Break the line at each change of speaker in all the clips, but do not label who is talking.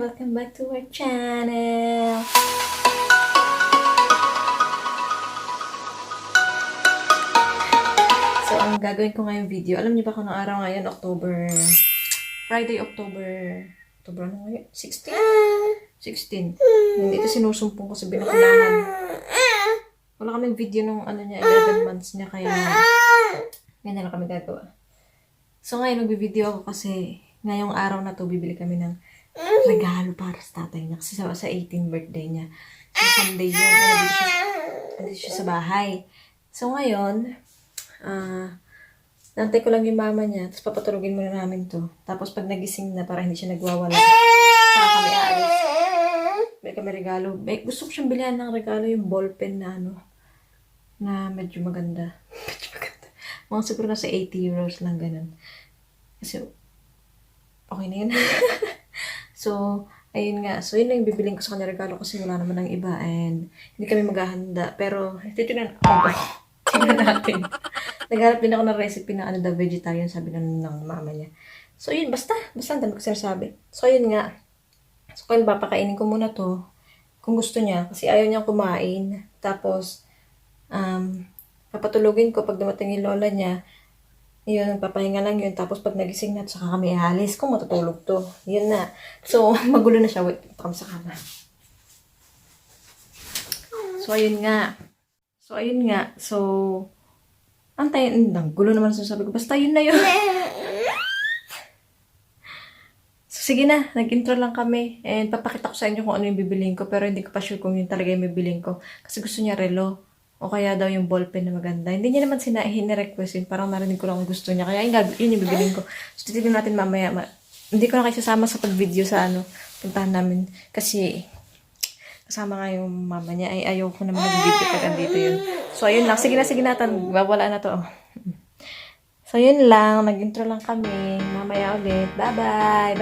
Welcome back to our channel! So, ang gagawin ko ngayong video, alam niyo ba kung anong araw ngayon? Friday, October ano ngayon? 16? 16. Hindi ito sinusumpong ko sa binakunahan. Wala kaming video nung 11 months niya, kaya yan na lang kami gagawa. So, ngayon magbi-video ako kasi ngayong araw na to bibili kami ng regalo para sa tatay niya. Kasi sa 18th birthday niya. So, Sunday yun. Nandito siya sa bahay. So, ngayon, nantay ko lang yung mama niya. Tapos papatulogin muna namin to. Tapos pag nagising na para hindi siya nagwawala, saka kami aalis. May kami regalo. Gusto ko siyang bilhan ng regalo yung ballpen na na medyo maganda. Medyo maganda. Mga siguro nasa 80 euros lang ganun. Kasi, okay na yun. So, ayun nga. So, yun lang yung bibiling ko sa kanya regalo kasi wala naman ng iba and hindi kami maghahanda. Pero, tignan natin. Naghanap din ako ng recipe na daw vegetarian, sabi ng mama niya. So, yun. Basta ang dami ko sinasabi. So, yun nga. So, kung papakainin ko muna to, kung gusto niya, kasi ayaw niyang kumain. Tapos, papatulogin ko pag dumating yung lola niya. Yun, papahinga lang yun. Tapos pag nagising na, saka kami alis kung matutulog to. Yun na. So, magulo na siya. Wait, punta kami sa kama. So, ayun nga. So, antayin. Gulo naman sasabi ko. Basta yun na yun. So, sige na. Nag-intro lang kami. And papakita ko sa inyo kung ano yung bibiliin ko. Pero hindi ko pa sure kung yun talaga yung bibiliin ko. Kasi gusto niya relo. O kaya daw yung ballpen na maganda. Hindi niya naman hinirequest yun. Parang narinig ko lang yung gusto niya. Kaya yun yung bibiling ko. So, titignan natin mamaya. Hindi ko na kayo sasama sa pag-video sa puntahan namin. Kasi, kasama nga yung mama niya. Ay, ayaw ko naman mag-video pag andito yun. So, ayun lang. Sige na. Wala na to. So, yun lang. Nag-intro lang kami. Mamaya ulit. Bye-bye.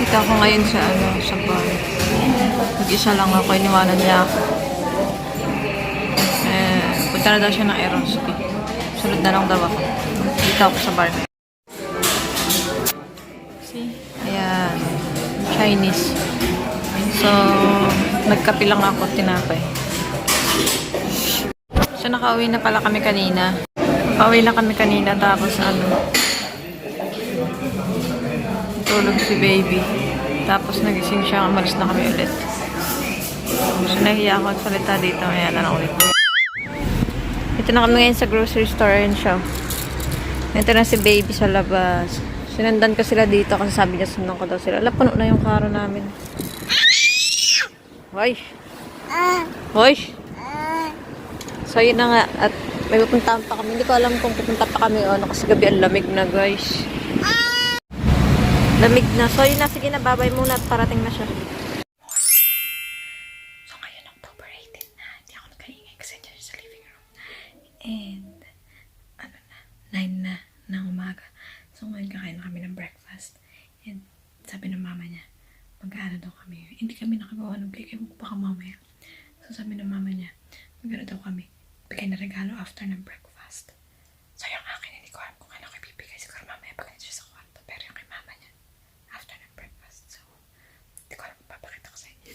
Dito ako ngayon sa bar. Mag-isa lang ako, iniwanan niya ako. Punta na daw siya ng Eronski. Sunod na lang daw ako. Dito ako sa bar. See? Ayan. Chinese. So, nagkape lang ako, tinapay. So, nakauwi na pala kami kanina. Nakauwi na kami kanina, tapos tulog si baby. Tapos nagising siya, umalis na kami ulit. So, nahiya ako at salita dito. Ayan na ulit. Ito na kami ngayon sa grocery store and siya. Ito na si baby sa labas. Sinundan ko sila dito kasi sabi niya sundan ko daw sila. Ala, puno na yung karo namin. Hoy! Hoy! So, yun na nga. At may pupuntahan pa kami. Hindi ko alam kung pupunta pa kami o ano kasi gabi ang lamig na, guys. Lamig na. So, yun na. Sige na. Babay muna at parating na siya. So, ngayon, October 18 na. Hindi ako nagkaingay kasi dyan sa living room. And, 9 na ng umaga. So, ngayon kakain na kami ng breakfast. And, sabi ng mama niya, mag-aano daw kami. Hindi kami nakagawa ng cake. Ewan ko baka mamaya. So, sabi ng mama niya, mag-aano daw kami. Bigay na regalo after ng breakfast. So, yung akin, hindi ko alam kung kailan ko ibibigay. Siguro mamaya pag nandiyo sa kwarto. Pero yung kay mama niya, after ng breakfast. So, hindi ko alam kung papakita ko sa inyo.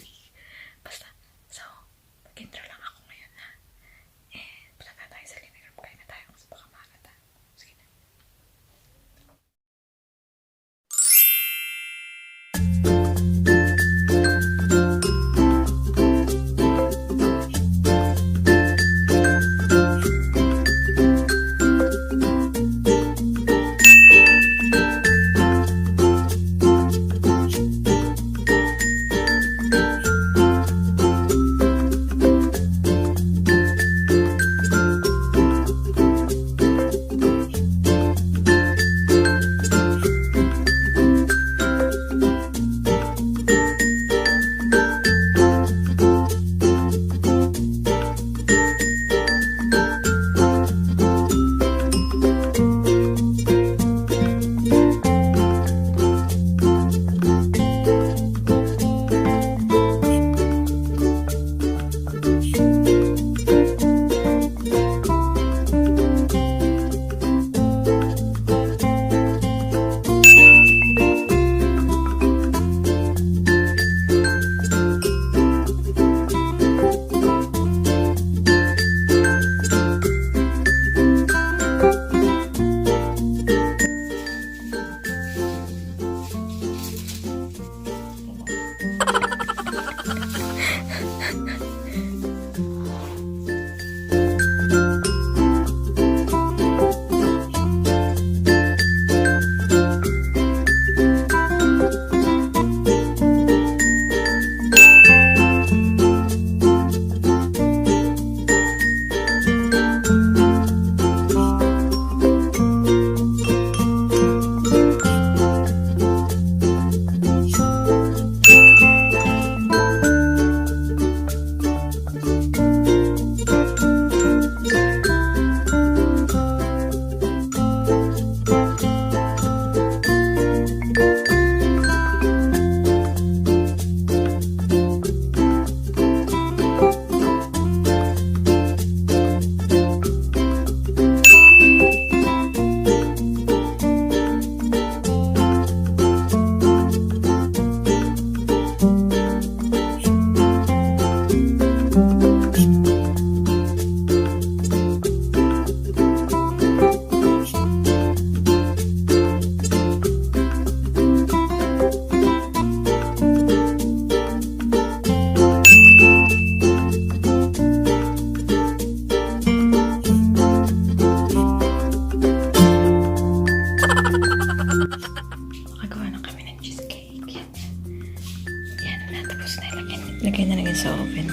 Tapos lagay na lang sa oven.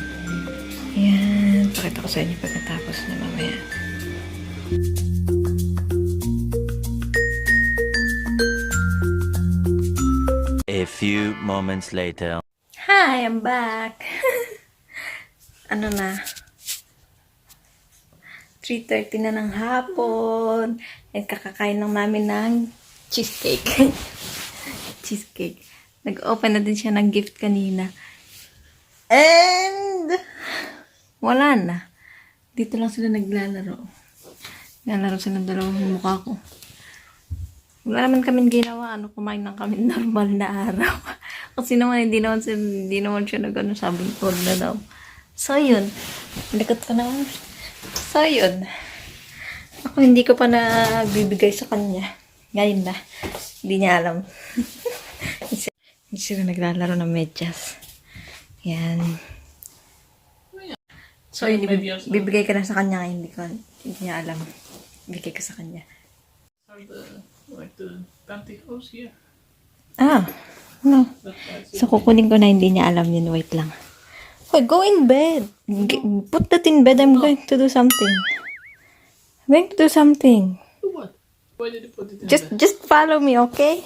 Ayan. Pakita ko sa inyo pagkatapos na mamaya.
A few moments later.
Hi, I'm back. Ano na? 3:30 na ng hapon. At kakakain lang namin ng cheesecake. Cheesecake. Nag-open na din siya ng gift kanina. And wala na. Dito lang sila naglalaro. Naglalaro silang dalawang mukha ko. Wala naman kami ginawa. Kumain lang kami normal na araw. Kasi naman, hindi naman siya nag-ano, sabi ko na daw. So, yun. Likot ko naman. So, yun. Ako hindi ko pa nagbibigay sa kanya. Ngayon na. Hindi niya alam. Hindi sila naglalaro ng medyas. Yan. So, yun, bibigay ka na sa kanya ngayon. Hindi niya alam. Bibigay ko sa kanya.
Like the pantyhose, yeah.
Ah, no. So, kukunin ko na, hindi niya alam yun. Wait lang. Wait, go in bed. Put that in bed. I'm going to do something. I'm going to do something.
Do what? Why did you put it in bed?
Just follow me, okay?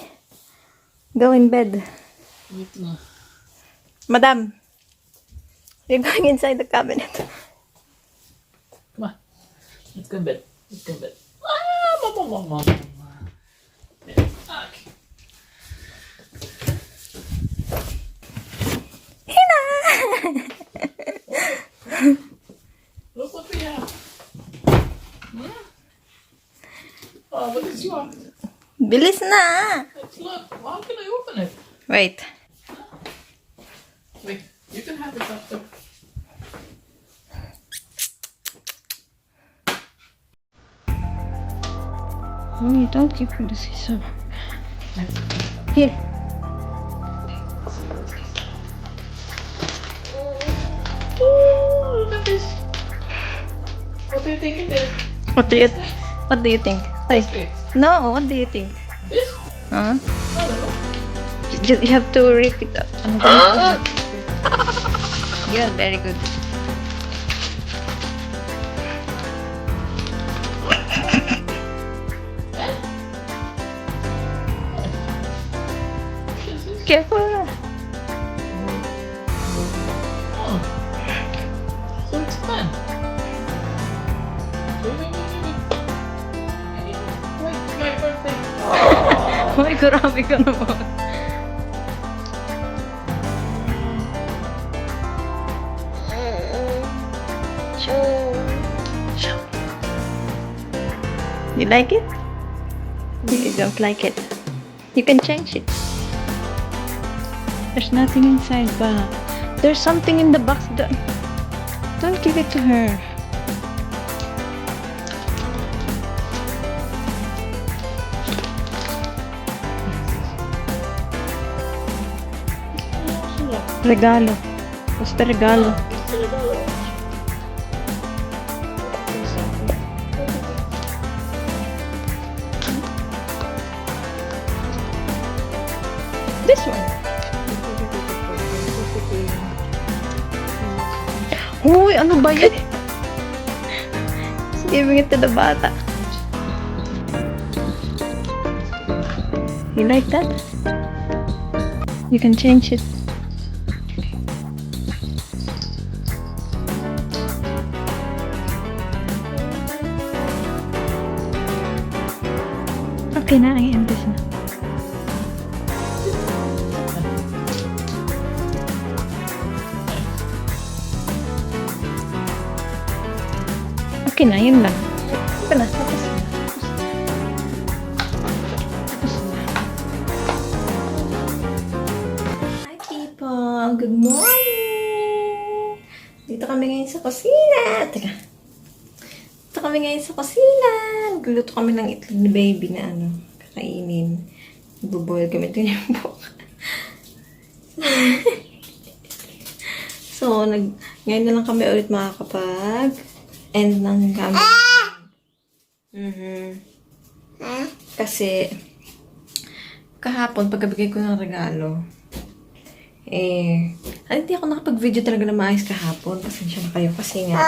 Go in bed.
Wait na.
Madam, you're going inside the cabinet.
Come on. Let's go in bed. Let's go in bed. Ah, mama. Yeah. Okay. Look what we have. Hmm? Oh, what is yours?
Bilis na!
Let's look. How can I open it?
Wait.
Wait, you can have it after.
Oh, you don't give her the scissor. Here.
Oh, look at this. What do you think it is?
What do you think? Ay,
Okay.
no, what do you think?
This?
Huh?
I don't know.
You have to repeat that. Yeah, very good. Careful.
Oh. So it's fun. Wait, my birthday.
Ay, grabe ka naman. You like it? You don't like it. You can change it. There's nothing inside, ba? There's something in the box. Don't give it to her. Regalo. Basta regalo. This one. Uy, ano ba yan? Just giving it to the bata. You like that? You can change it. Okay na, I end this na. Okay na, yun lang. Ito na, tapos na. Hi people! Good morning! Dito kami ngayon sa kusina. Teka. Dito kami ngayon sa kusina. Nagluto kami ng itlog ni baby na kakainin. Nagbo-boil kami. Ito yung buka. So, ngayon na lang kami ulit makakapag-end ng gamit. Kasi, kahapon, pagkabigay ko ng regalo, Ay, hindi ako nakapag-video talaga na maayos kahapon. Pasensya na kayo. Kasi nga,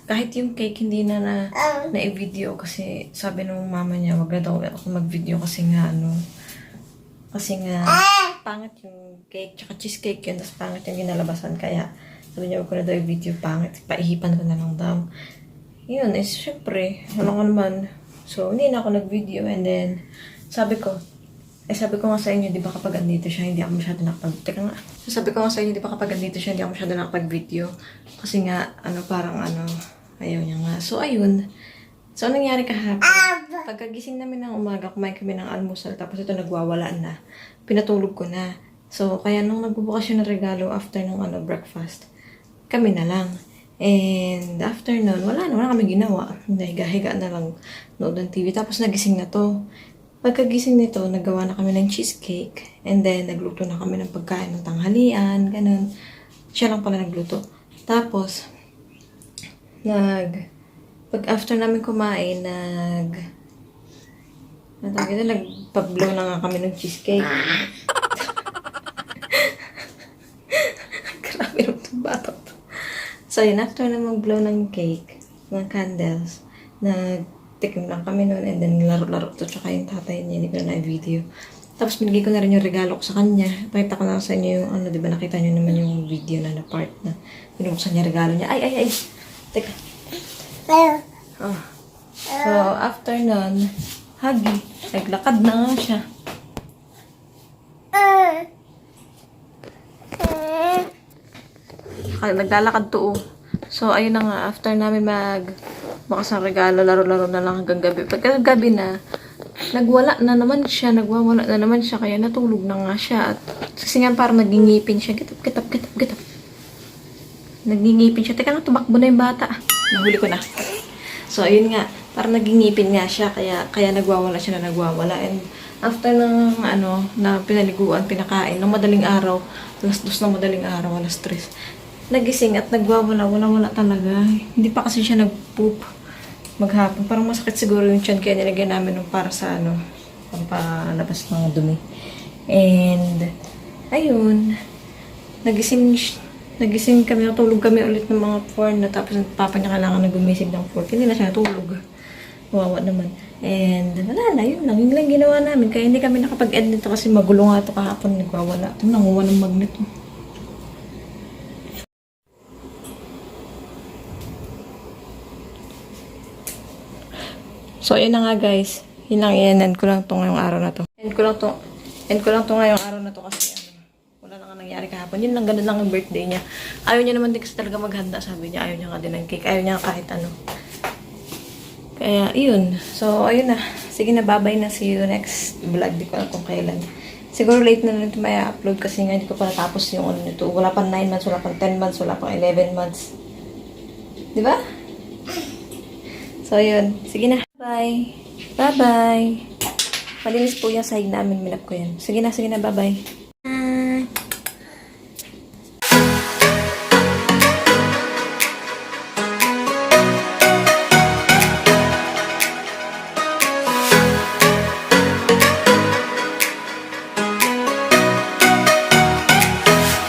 kahit yung cake hindi na i-video kasi sabi ng mama niya, wag na daw ako mag-video kasi nga pangit yung cake, tsaka cheesecake yun, tapos pangit yung ginalabasan. Kaya sabi niya, wag ko na daw i-video, pangit. Paihipan ko na lang daw. Yun, syempre, ano ko naman. So, hindi na ako nag-video and then, sabi ko nga sa inyo, di ba kapag andito siya, hindi ako masyado sabi ko nga sa inyo, di ba kapag andito siya, hindi ako masyado nakapag-video. Kasi nga, ayaw niya nga. So, ayun. So, anong nangyari kahapon? Pagkagising namin ng umaga, kumain kami ng almusal, tapos ito nagwawala na. Pinatulog ko na. So, kaya nung nagbubukas siya ng regalo after ng breakfast, kami na lang. And after nun, wala kami ginawa. Higa-higa na lang, nood ng TV. Tapos nagising na to. Pagkagising nito, naggawa na kami ng cheesecake. And then, nagluto na kami ng pagkain ng tanghalian, ganun. Siya lang pala nagluto. Tapos, pag after namin kumain, nagpa-blow na nga kami ng cheesecake. Grabe naman itong bata to. So, yun, after na mag-blow ng cake, ng candles, nagtikim lang kami noon, and then laro-laro to, tsaka yung tatay niya, hindi ko na video. Tapos, binigay ko na rin yung regalo ko sa kanya. Pakita ko na sa inyo yung, di ba, nakita nyo naman yung video na part na binuksan niya regalo niya. Ay! Teka. Oh. So, after nun, hagi. Naglakad na nga siya. Naglalakad to. So, ayun na nga. After namin bukas ng regalo, laro-laro na lang hanggang gabi. Pagka gabi na, nagwawala na naman siya. Kaya natulog na nga siya. At kasi nga parang nagingipin siya. Get up. Nagingipin siya. Teka nga, tumakbo na yung bata. Nahuli ko na. So, ayun nga. Parang nagingipin nga siya. Kaya nagwawala siya na nagwawala. And after ng na pinaliguan, pinakain, ng madaling araw, alas 2 ng madaling araw, alas 3. Nagising at nagwawala, wala talaga. Hindi pa kasi siya nag-poop maghapon. Parang masakit siguro yung tiyan, kaya nilagyan namin ng para sa pampalabas ng dumi. And, ayun, nagising kami, natulog kami ulit ng mga 4 na, tapos papa niya kailangan na gumising ng 4. Hindi na siya natulog. Wawa naman. And, wala na, yun lang ginawa namin. Kaya hindi kami nakapag-end nito kasi magulo nga ito kahapon, nagwawala. Ito, nanguha ng magnet. So, yun na nga guys. End ko lang to ngayong araw na to. End ko lang to ngayong araw na to kasi wala na nga nangyari kahapon. Yun lang, ganun lang ang birthday niya. Ayaw niya naman din kasi talaga maghanda. Sabi niya, ayaw niya nga din ng cake. Ayaw niya kahit ano. Kaya, yun. So, ayun na. Sige na, bye-bye na. See you next vlog. Di ko alam kung kailan. Siguro late na rin ito may upload kasi nga hindi ko pa natapos yung nito. Wala pang 9 months, wala pang 10 months, wala pang 11 months. Di ba? So, yun. Sige na. Bye. Bye-bye. Malinis po yung sahig namin. Minap ko yan. Sige na. Bye-bye.